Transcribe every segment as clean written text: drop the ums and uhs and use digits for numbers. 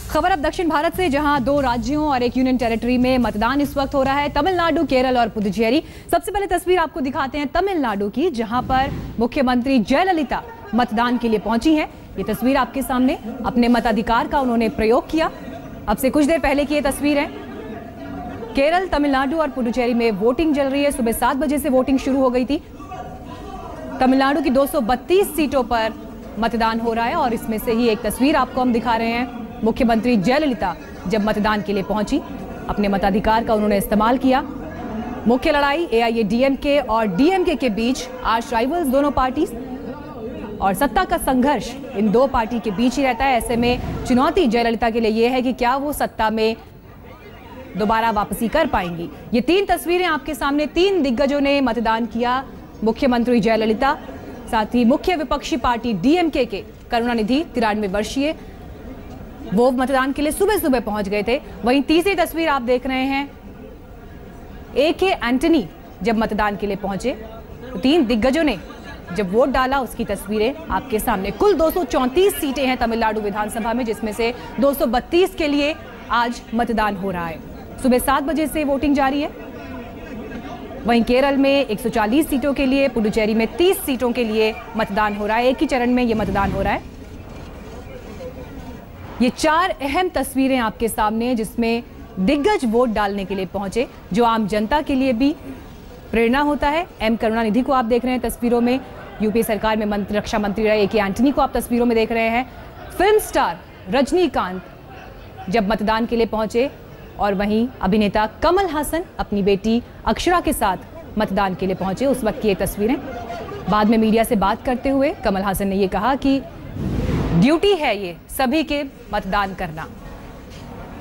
खबर अब दक्षिण भारत से, जहां 2 राज्यों और एक यूनियन टेरिटरी में मतदान इस वक्त हो रहा है, तमिलनाडु, केरल और पुडुचेरी। सबसे पहले तस्वीर आपको दिखाते हैं तमिलनाडु की, जहां पर मुख्यमंत्री जयललिता मतदान के लिए पहुंची हैं। ये तस्वीर आपके सामने, अपने मताधिकार का उन्होंने प्रयोग किया। अब से कुछ देर पहले की ये तस्वीर है। केरल, तमिलनाडु और पुडुचेरी में वोटिंग चल रही है। सुबह 7 बजे से वोटिंग शुरू हो गई थी। तमिलनाडु की 232 सीटों पर मतदान हो रहा है और इसमें से ही एक तस्वीर आपको हम दिखा रहे हैं। मुख्यमंत्री जयललिता जब मतदान के लिए पहुंची, अपने मताधिकार का उन्होंने इस्तेमाल किया। मुख्य लड़ाई एआईएडीएमके और डीएमके के बीच, आर्च राइवल्स दोनों पार्टी, और सत्ता का संघर्ष इन 2 पार्टी के बीच ही रहता है। ऐसे में चुनौती जयललिता के लिए यह है कि क्या वो सत्ता में दोबारा वापसी कर पाएंगी। ये 3 तस्वीरें आपके सामने, 3 दिग्गजों ने मतदान किया। मुख्यमंत्री जयललिता, साथ ही मुख्य विपक्षी पार्टी डीएमके के करुणानिधि 93 वर्षीय, वो मतदान के लिए सुबह सुबह पहुंच गए थे। वहीं तीसरी तस्वीर आप देख रहे हैं, ए.के. एंटनी जब मतदान के लिए पहुंचे तो 3 दिग्गजों ने जब वोट डाला, उसकी तस्वीरें आपके सामने। कुल 234 सीटें हैं तमिलनाडु विधानसभा में, जिसमें से 232 के लिए आज मतदान हो रहा है। सुबह 7 बजे से वोटिंग जारी है। वहीं केरल में 140 सीटों के लिए, पुडुचेरी में 30 सीटों के लिए मतदान हो रहा है। एक ही चरण में ये मतदान हो रहा है। ये 4 अहम तस्वीरें आपके सामने, जिसमें दिग्गज वोट डालने के लिए पहुंचे, जो आम जनता के लिए भी प्रेरणा होता है। एम करुणानिधि को आप देख रहे हैं तस्वीरों में। यूपी सरकार में रक्षा मंत्री रहे ए.के. एंटनी को आप तस्वीरों में देख रहे हैं। फिल्म स्टार रजनीकांत जब मतदान के लिए पहुंचे, और वहीं अभिनेता कमल हासन अपनी बेटी अक्षरा के साथ मतदान के लिए पहुंचे। उस वक्त की ये तस्वीरें। बाद में मीडिया से बात करते हुए कमल हासन ने ये कहा कि ड्यूटी है ये सभी के मतदान करना।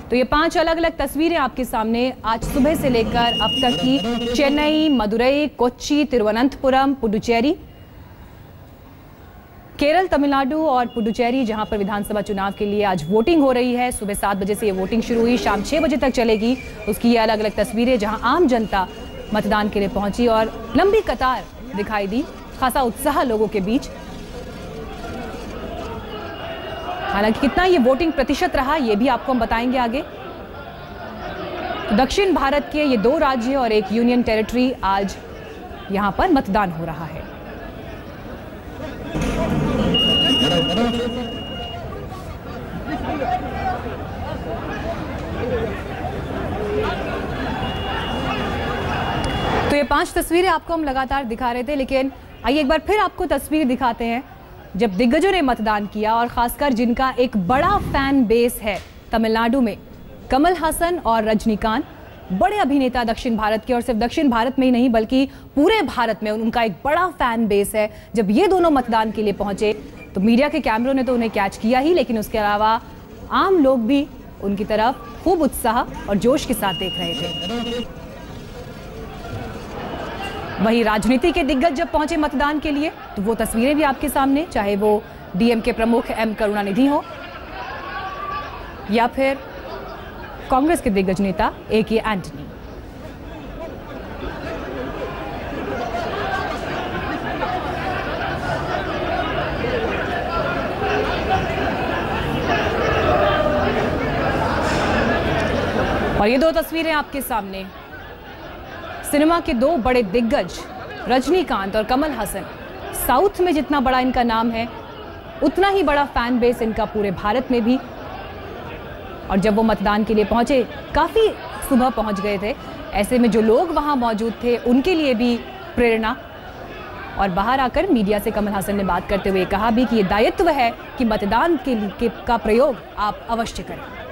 तो ये 5 अलग अलग तस्वीरें आपके सामने आज सुबह से लेकर अब तक की। चेन्नई, मदुरई, कोच्चि, तिरुवनंतपुरम, पुडुचेरी, केरल, तमिलनाडु और पुडुचेरी, जहां पर विधानसभा चुनाव के लिए आज वोटिंग हो रही है। सुबह 7 बजे से ये वोटिंग शुरू हुई, शाम 6 बजे तक चलेगी। उसकी ये अलग अलग तस्वीरें, जहां आम जनता मतदान के लिए पहुंची और लंबी कतार दिखाई दी, खासा उत्साह लोगों के बीच। हालांकि कितना ये वोटिंग प्रतिशत रहा, ये भी आपको हम बताएंगे आगे। तो दक्षिण भारत के ये 2 राज्य और एक यूनियन टेरिटरी, आज यहां पर मतदान हो रहा है। तो ये 5 तस्वीरें आपको हम लगातार दिखा रहे थे, लेकिन आइए एक बार फिर आपको तस्वीर दिखाते हैं जब दिग्गजों ने मतदान किया, और खासकर जिनका एक बड़ा फैन बेस है तमिलनाडु में। कमल हासन और रजनीकांत बड़े अभिनेता दक्षिण भारत के, और सिर्फ दक्षिण भारत में ही नहीं बल्कि पूरे भारत में उनका एक बड़ा फैन बेस है। जब ये दोनों मतदान के लिए पहुंचे तो मीडिया के कैमरों ने तो उन्हें कैच किया ही, लेकिन उसके अलावा आम लोग भी उनकी तरफ खूब उत्साह और जोश के साथ देख रहे थे। वहीं राजनीति के दिग्गज जब पहुंचे मतदान के लिए तो वो तस्वीरें भी आपके सामने, चाहे वो डीएमके प्रमुख एम करुणानिधि हो या फिर कांग्रेस के दिग्गज नेता ए.के. एंटनी। और ये 2 तस्वीरें आपके सामने, सिनेमा के 2 बड़े दिग्गज रजनीकांत और कमल हासन। साउथ में जितना बड़ा इनका नाम है, उतना ही बड़ा फैन बेस इनका पूरे भारत में भी। और जब वो मतदान के लिए पहुंचे, काफ़ी सुबह पहुंच गए थे, ऐसे में जो लोग वहां मौजूद थे उनके लिए भी प्रेरणा। और बाहर आकर मीडिया से कमल हासन ने बात करते हुए कहा भी कि ये दायित्व है कि मतदान का प्रयोग आप अवश्य करें।